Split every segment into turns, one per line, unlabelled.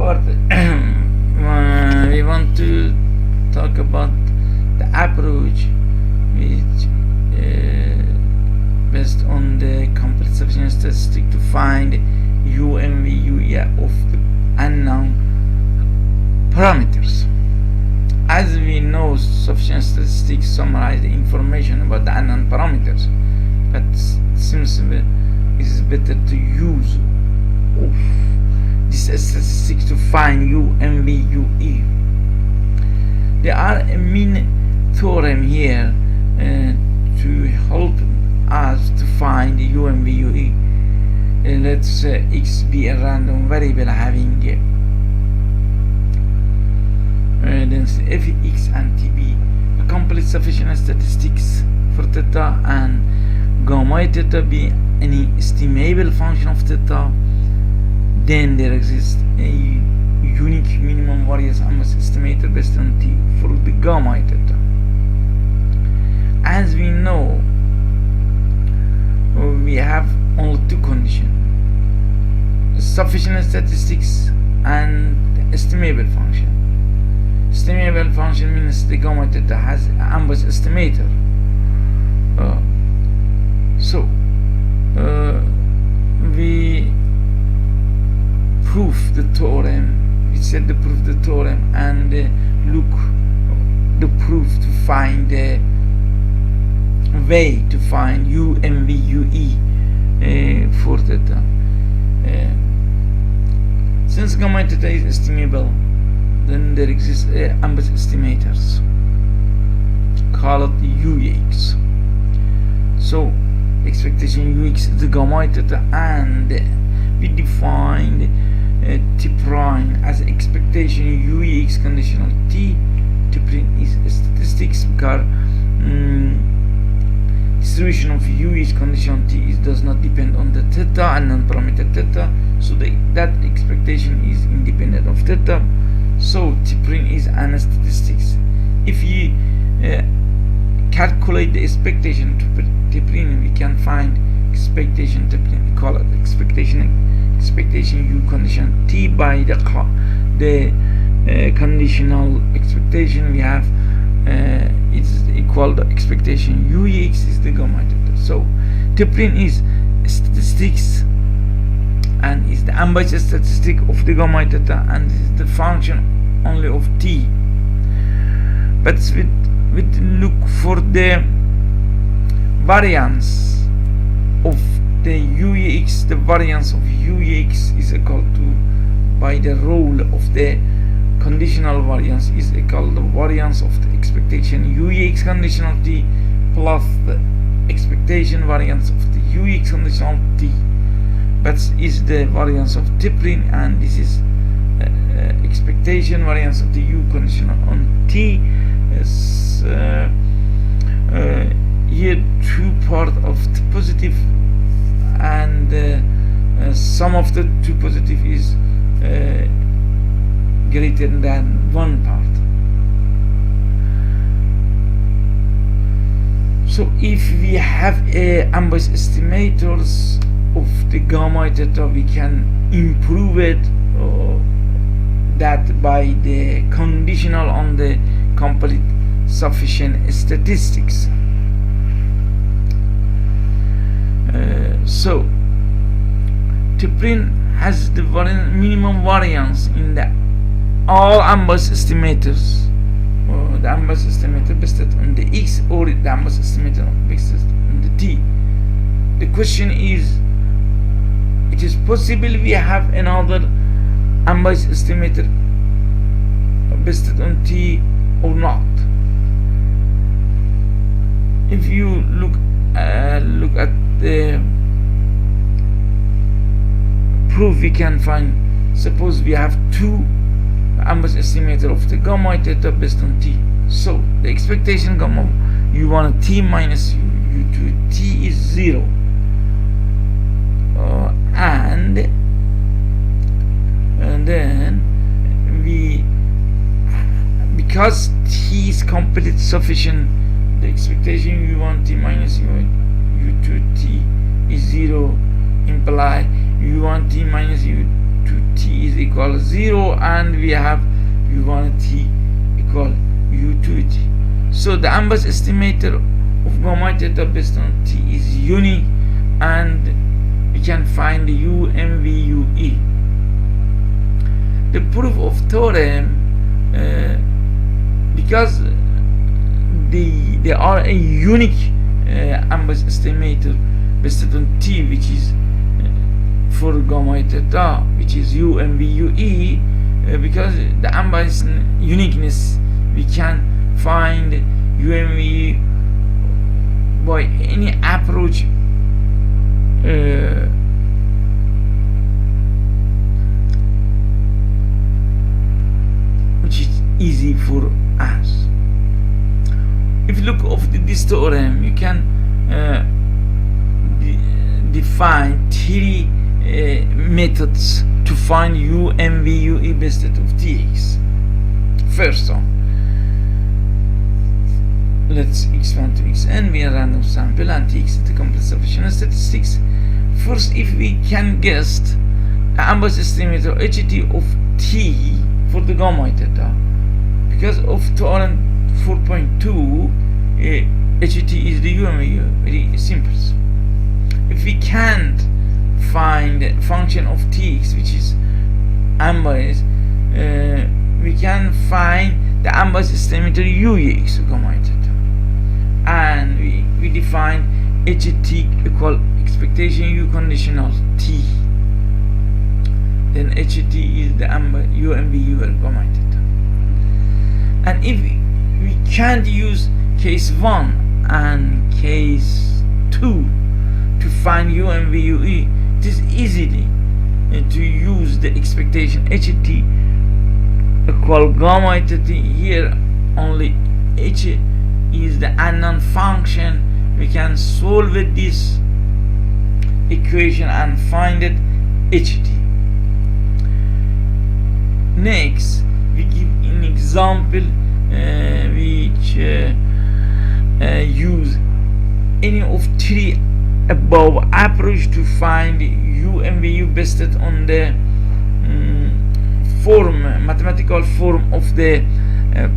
part, we want to talk about the approach which based on the complete sufficient statistic to find UMV of the unknown parameters. As we know, sufficient statistics summarize the information about the unknown parameters, but it seems it is better to use of this statistics to find UMV. There are a mean theorem here to help us to find UMV. Let's x be a random variable having density fx and tb, a complete sufficient statistics for theta, and gamma theta be any estimable function of theta. Then there exists a unique minimum variance amongst estimator based on t for the gamma theta. As we know, we have only two conditions: sufficient statistics and the estimable function. Estimable function means the gamma theta has ambiguous estimator. So we prove the theorem. We said to prove the theorem and look the proof to find the way to find UMV for theta. Since gamma theta is estimable, then there exists ambiguous estimators called UX. So expectation UX is the gamma theta, and we defined T prime as expectation UX conditional T. T prime is statistics because distribution of UX conditional T does not depend on the theta and non-parameter theta, so that expectation is independent of theta. So T prime is an statistics. If you calculate the expectation to T prime, we can find expectation T prime. We call it expectation U condition T by the conditional expectation we have. It's equal to expectation UX is the gamma theta. So T prime is statistics and is the ambiguous statistic of the gamma theta, and is the function only of T. But with look for the variance of the UX, the variance of UX is equal to, by the rule of the conditional variance, is equal to the variance of the expectation UX conditional T plus the expectation variance of the UX conditional T. But is the variance of T prime, and this is expectation variance of the U conditional on T. Is here two part of the positive, and sum of the two positive is greater than one part. So if we have ambiguous estimators of the gamma theta, we can improve it that by the conditional on the complete sufficient statistics. So T prime has the minimum variance in the all ambiguous estimators, or the ambiguous estimator based on the X, or the ambiguous estimator based on the T. The question is, it is possible we have another ambiguous estimator based on T or not. If you look at the proof, we can find, suppose we have two ambiguous estimator of the gamma theta based on T. So the expectation gamma U1 T minus U2 T is 0, and then we, because T is completely sufficient, the expectation U1 T minus U2 T is 0, imply U1 T minus U2 u2 t is equal 0, and we have u1 t equal u2 t. So the ambas estimator of gamma theta based on t is unique, and we can find the UMVUE. The proof of theorem, because they are a unique ambas estimator based on t, which is for gamma theta, which is UMVUE, because the ambas uniqueness, we can find UMVUE by any approach which is easy for us. If you look of this theorem, you can define three methods to find UMVUE based of Tx. First one, let's expand to xn, we are random sample, and Tx is the complete sufficient statistics. First, if we can guess the ambas estimator HT of T for the gamma theta, because of theorem 4.2, HT is the UMVUE, very simple. If we can't find the function of Tx, which is ambas, we can find the ambas estimator Ux gamma theta, and we define HT equal expectation U conditional T. Then HT is the UMVUE gamma theta. And if we can't use case 1 and case 2 to find UMVUE, it is easily to use the expectation HT equal gamma theta. Here only H is the unknown function. We can solve this equation and find it HT. Next, we give an example which use any of three above approach to find UMVUE based on the mathematical form of the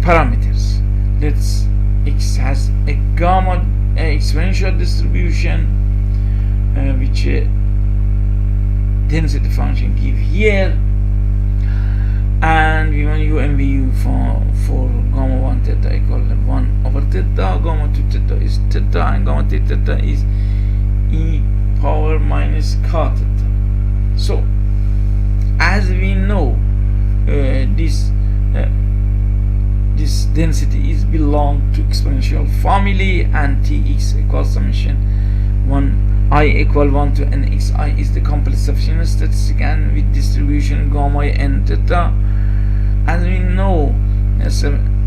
parameters. Let's X has a gamma exponential distribution, which density function give here, and we want UMVUE for gamma 1 theta equal 1 over theta, gamma 2 theta is theta, and gamma 3 theta is e power minus cot theta. So as we know, this density is belong to exponential family, and Tx equals summation 1 I equal 1 to nxi is the complete sufficient statistic, and with distribution gamma n theta. As we know,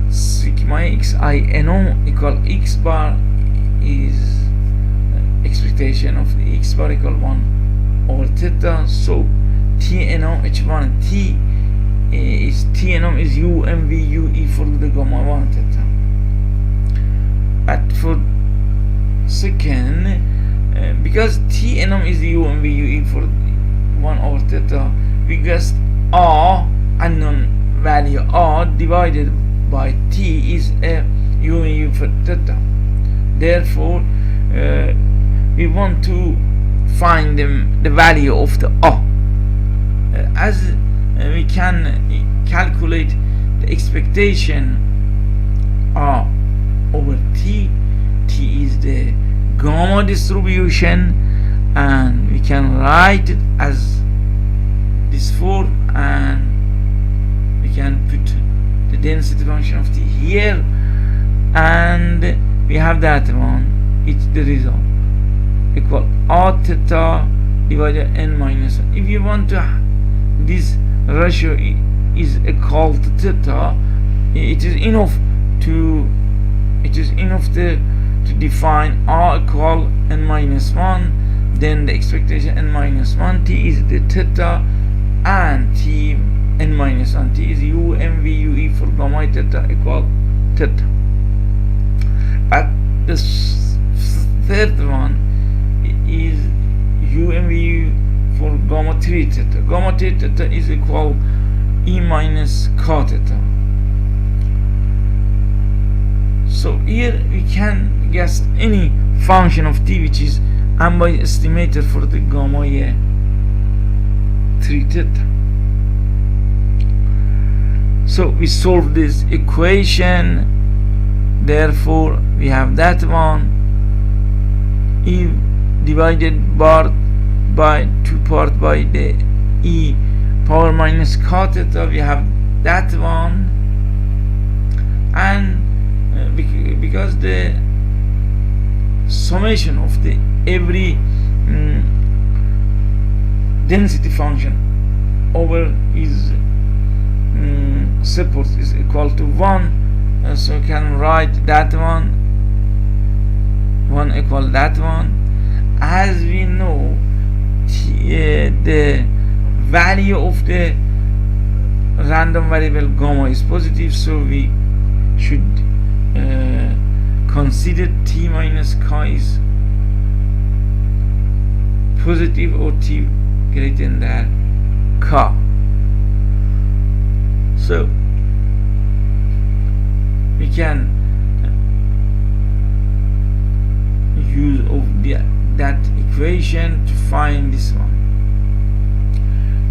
sigma xi no equal x bar is expectation of the x bar equal 1 over theta. So Tno h1 t is Tno is UMVUE for the gamma 1 theta. But for second, because Tno is the UMVUE for 1 over theta, we guessed R, unknown value R divided by T is a UMVUE for theta. Therefore, we want to find the value of the R. As we can calculate the expectation R over T. T is the gamma distribution, and we can write it as this form, and we can put the density function of T here, and we have that one. It's the result equal R theta divided n minus 1. If you want to this ratio is equal to theta, it is enough to define R equal n minus 1, then the expectation n minus 1, T is the theta, and T n minus 1, T is UMVUE for gamma theta equal theta. But the third one is UMVUE for gamma 3 theta. Gamma 3 theta is equal E minus cos theta. So here we can guess any function of t which is unbiased estimator for the gamma 3 theta. So we solve this equation, therefore we have that one. E divided by 2 part by the E power minus cos theta, we have that one. And because the summation of the every density function over is support is equal to 1, so you can write that one equal that one. As we know, the value of the random variable gamma is positive, so we should consider t minus chi is positive or t greater than chi. So we can use of that equation to find this one.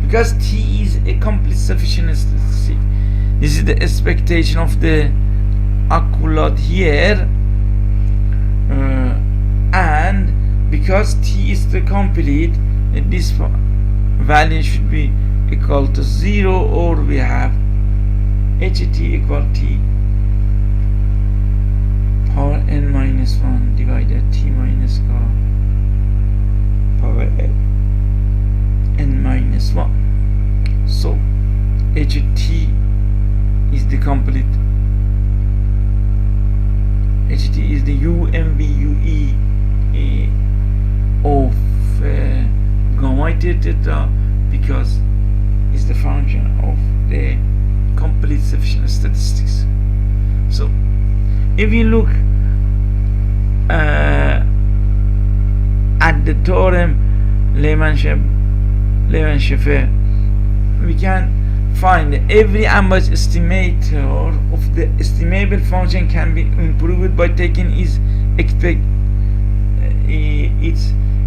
Because t is a complete sufficient statistic, this is the expectation of the accumulate here, and because t is the complete, this value should be equal to 0, or we have ht equal t power n minus 1 divided t minus chi power n minus 1. So ht is the complete, ht is the umvue of gamma theta, because it's the function of the complete sufficient statistics. So if you look at the theorem Lehmann-Schaffer, we can find that every unbiased estimator of the estimable function can be improved by taking its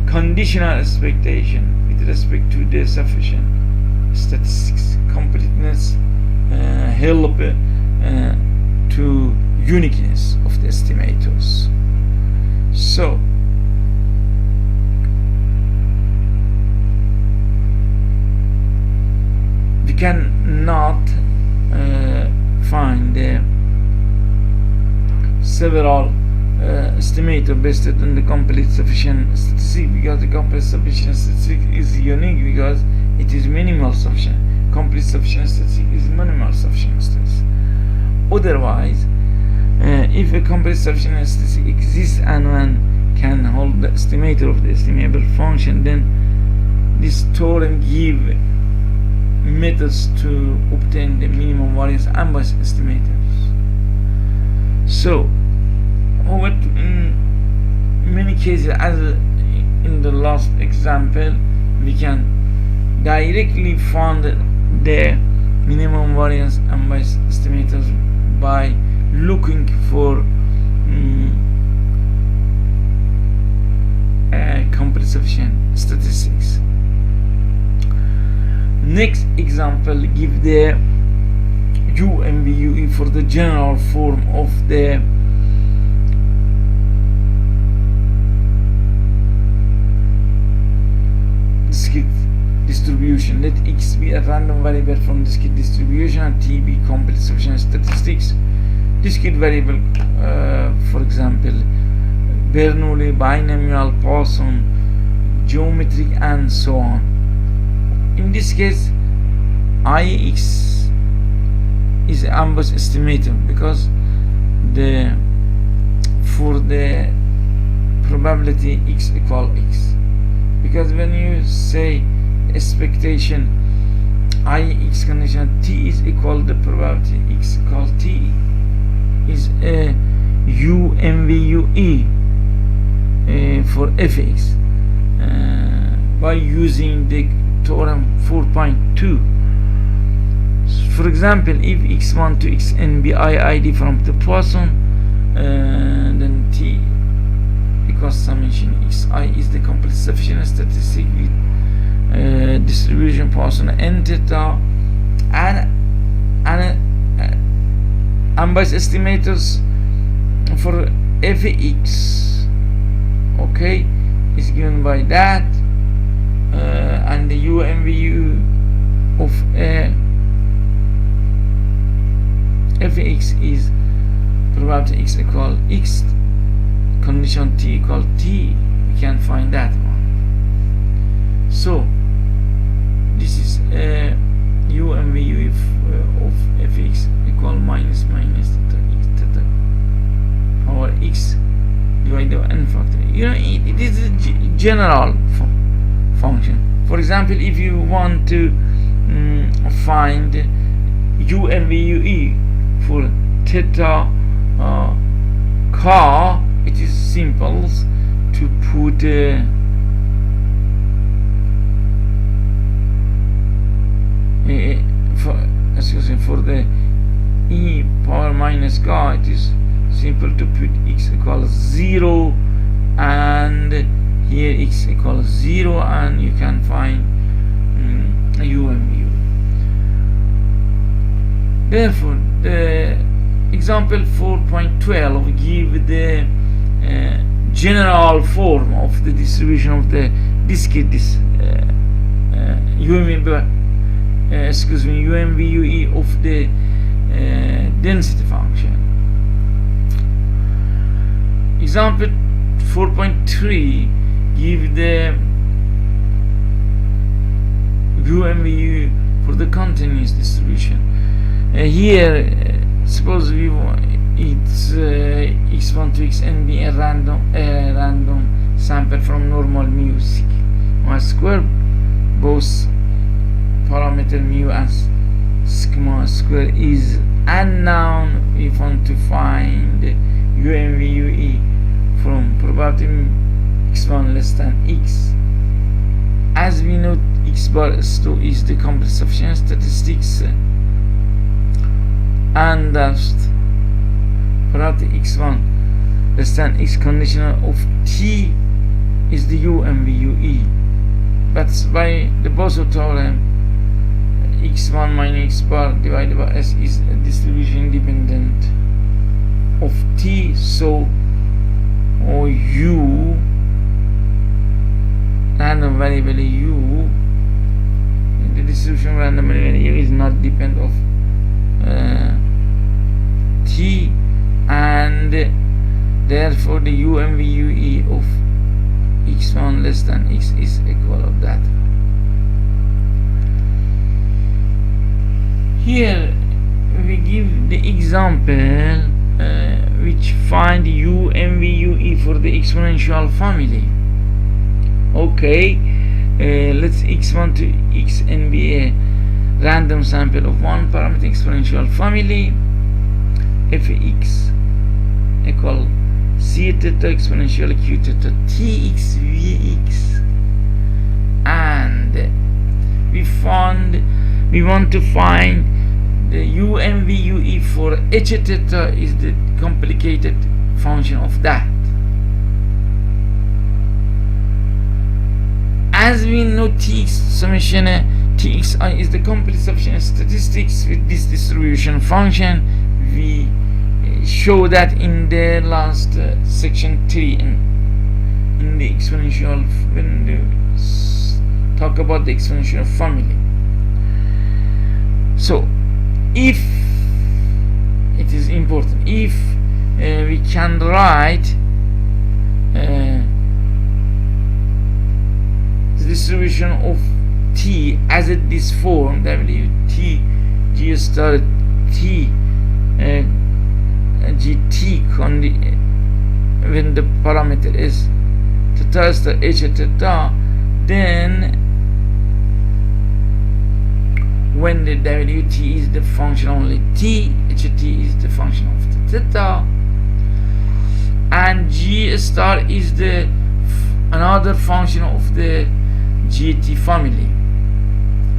conditional expectation with respect to the sufficient statistics. Completeness help to uniqueness of the estimators. So we cannot find several estimator based on the complete sufficient statistic, because the complete sufficient statistic is unique because it is minimal sufficient. Complete sufficient statistic is minimal sufficient statistic. Otherwise, if a complete sufficient statistic exists and one can hold the estimator of the estimable function, then this theorem give methods to obtain the minimum variance unbiased estimators. So, in many cases, as in the last example, we can directly find the minimum variance unbiased estimators by looking for complete sufficient statistics. Next example give the umvue for the general form of the discrete distribution. Let x be a random variable from discrete distribution and t be complete sufficient statistics. Discrete variable, for example, Bernoulli, binomial, Poisson, geometric, and so on. In this case, Ix is an unbiased estimator because for the probability x equal x, because when you say expectation Ix condition t is equal the probability x equal t is a umvue for fx, by using the theorem 4.2. For example, if x1 to xn be IID from the Poisson, then T equals summation xi is the complete sufficient statistic with distribution Poisson n theta, and unbiased estimators for fx, okay, is given by that, and the UMVU of fx is probability x equal x, condition t equal t. We can find that one. So this is UMVU of fx equal minus theta power x divided by n factor. You know, it is a general function. For example, if you want to find UMVUE for theta car, it is simple to put for the e power minus car, it is simple to put x equals 0 and here x equals 0, and you can find UMU. Therefore, the example 4.12 give the general form of the distribution of the discrete UMVUE of the density function. Example 4.3 give the UMVU for the continuous distribution. Here, suppose we want it's x1 to xn be a random sample from normal mu sigma square, both parameter mu and sigma square is unknown. We want to find UMVUE from probability x1 less than x. As we know, x bar S2 is the complete sufficient statistics, and thus probability x1 less than x conditional of t is the UMVUE. But by the Bosso theorem, x1 minus x bar divided by s is a distribution independent of t, so u random variable u, the distribution random variable u is not depend of t, and therefore the UMVUE of x1 less than x is equal of that. Here we give the example which find UMVUE for the exponential family. Okay, let's x1 to xn be a random sample of one parameter exponential family. Fx equal c theta exponential q theta tx vx, and we want to find the UMVUE for h theta is the complicated function of that. As we know, tx summation txi is the complete sufficient statistics with this distribution function. We show that in the last section 3 in the exponential, when we talk about the exponential family. So if it is important, if we can write the distribution of t as this form, w t g star t gt when the parameter is theta star h theta, then when the wt is the function only t, ht is the function of the theta, and g star is the another function of the GT family.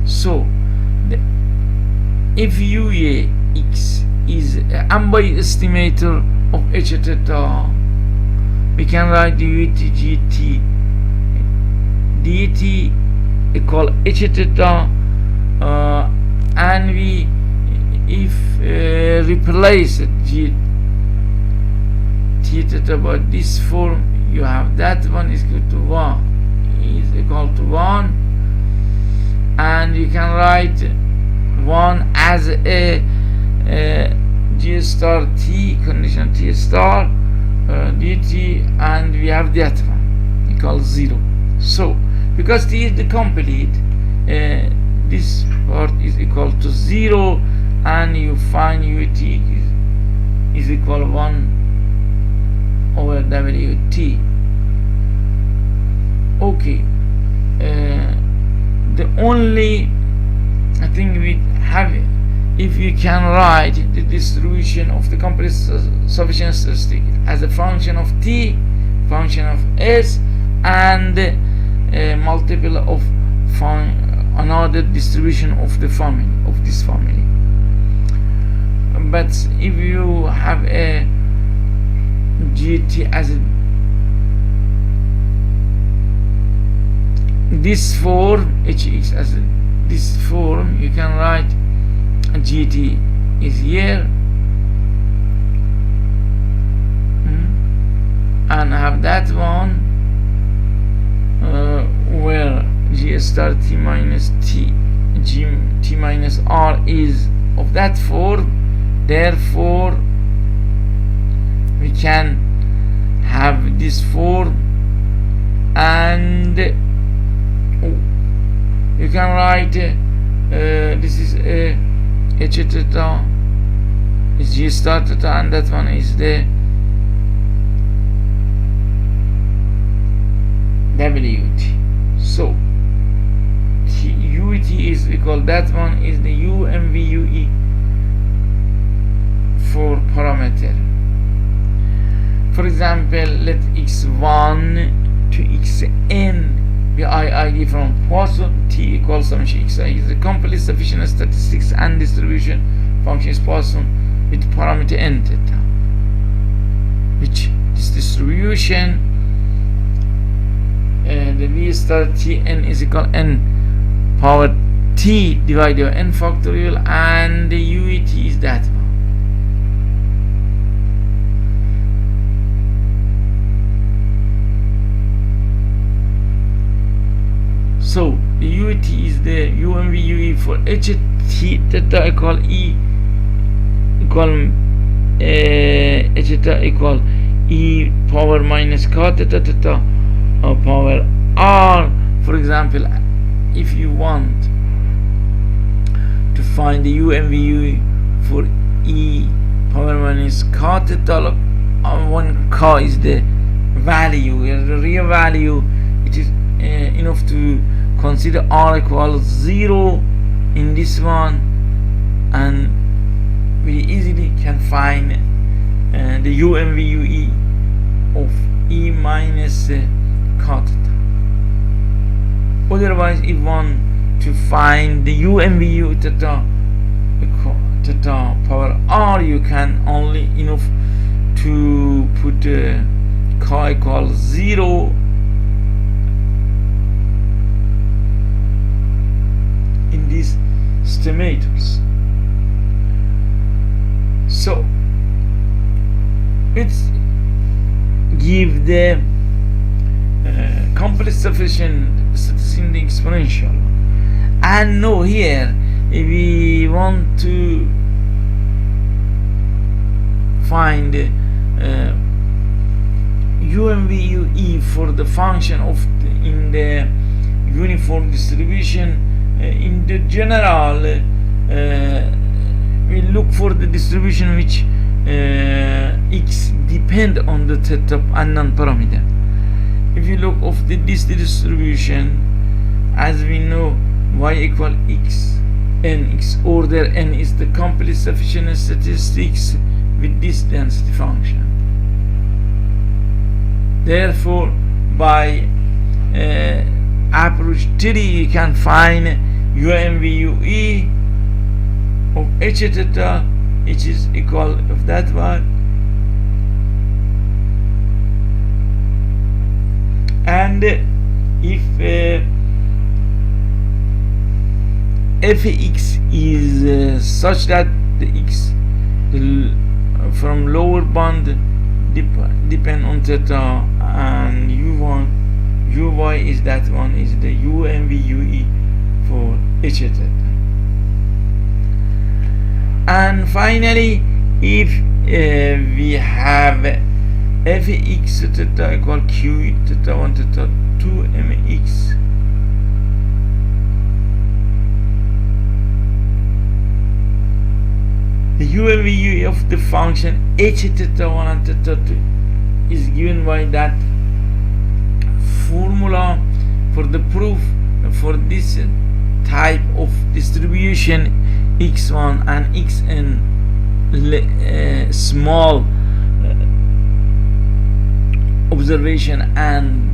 So if UAX is an ambiguous estimator of H theta, we can write the UT GT DT equal H theta, and we if replace G theta by this form, you have that one is equal to 1 is equal to 1, and you can write 1 as a G star T condition T star dt, and we have that one equals 0. So because T is the complete, this part is equal to 0, and you find UT is equal 1 over WT. Okay, the only thing we have, if you can write the distribution of the complete sufficient statistic as a function of T, function of S, and multiple of another distribution of the family, of this family. But if you have a GT as a this form, HX as a this form, you can write GT is here, and have that one where G star T minus T G T minus R is of that form. Therefore we can have this form, and you can write this is a H theta is G star theta, and that one is the WT. So UT is equal, that one is the UMVUE for parameter. For example, let x1 to xn be IID from Poisson. T equals summation xi is the complete sufficient statistics and distribution function is Poisson with parameter n theta, which this distribution the V star T n is equal n power T divided by n factorial, and the UET is that one. So the UET is the UMVUE for H T theta equal E equal H theta equal E power minus cot theta theta power R. For example, if you want to find the UMVUE for E power minus cot theta, one k is the value, the real value, it is enough to consider R equals 0 in this one, and we easily can find the UMVUE of E minus cot theta. Otherwise, if you want to find the UMVU theta power R, you can only enough to put k equals 0 in these estimators. So let's give the complete sufficient statistics in the exponential, and now here if we want to find UMVUE for the function of in the uniform distribution, in the general we look for the distribution which x depend on the theta unknown parameter. If you look of this distribution, as we know, y equal x n, x order n is the complete sufficient statistics with this density function. Therefore, by approach 3, you can find UMVUE of H theta, which is equal of that one, and if fx is such that the x from lower bound depend on theta, and uy is that one is the UMVUE for H theta. And finally, if we have fx theta equal q theta 1 theta 2 mx, the UMVUE of the function H theta 1 and theta 2 is given by that formula for the proof for this type of distribution x1 and xn small observation and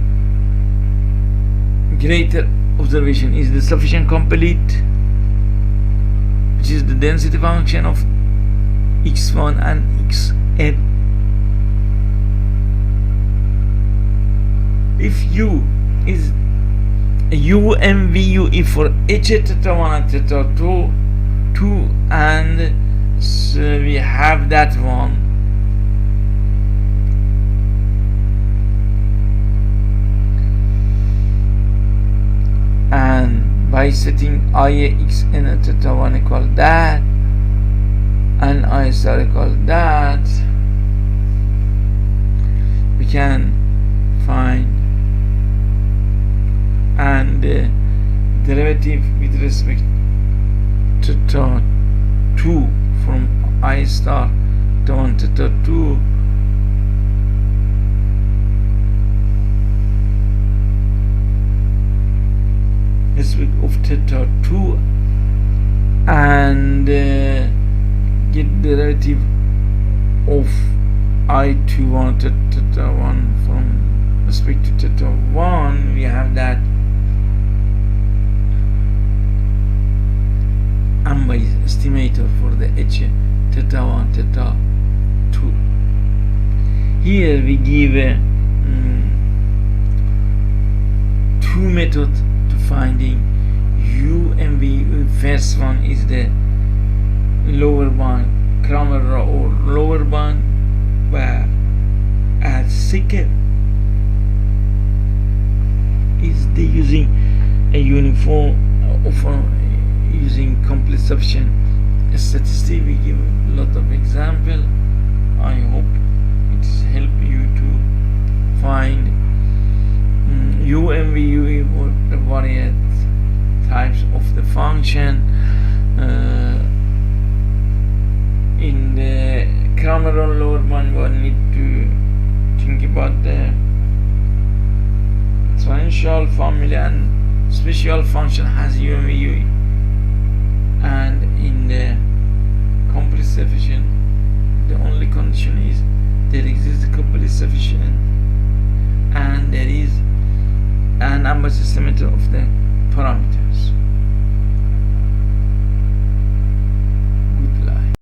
greater observation is the sufficient complete, which is the density function of x1 and xn. If u is a UMVUE for H theta 1 and theta 2 and so we have that one, and by setting IAXN theta 1 equal that and I star equal that, we can find and derivative with respect to theta 2 from I star to 1 theta 2 respect of theta 2 and get derivative of I21 theta 1 from respect to theta 1, we have that, and by estimator for the H theta 1 theta 2. Here we give two methods to finding UMV. First one is the lower bound, Kramer or lower bound, where as second is the using a uniform using complete sufficient statistic. We give a lot of example. I hope it help you to find UMVUE for the various types of the function. In the Kramer or lower bound, one need to think about the exponential formula, and special function has UMVUE, and in the complete sufficient the only condition is there exists a complete sufficient and there is an ambiguous estimator of the parameters.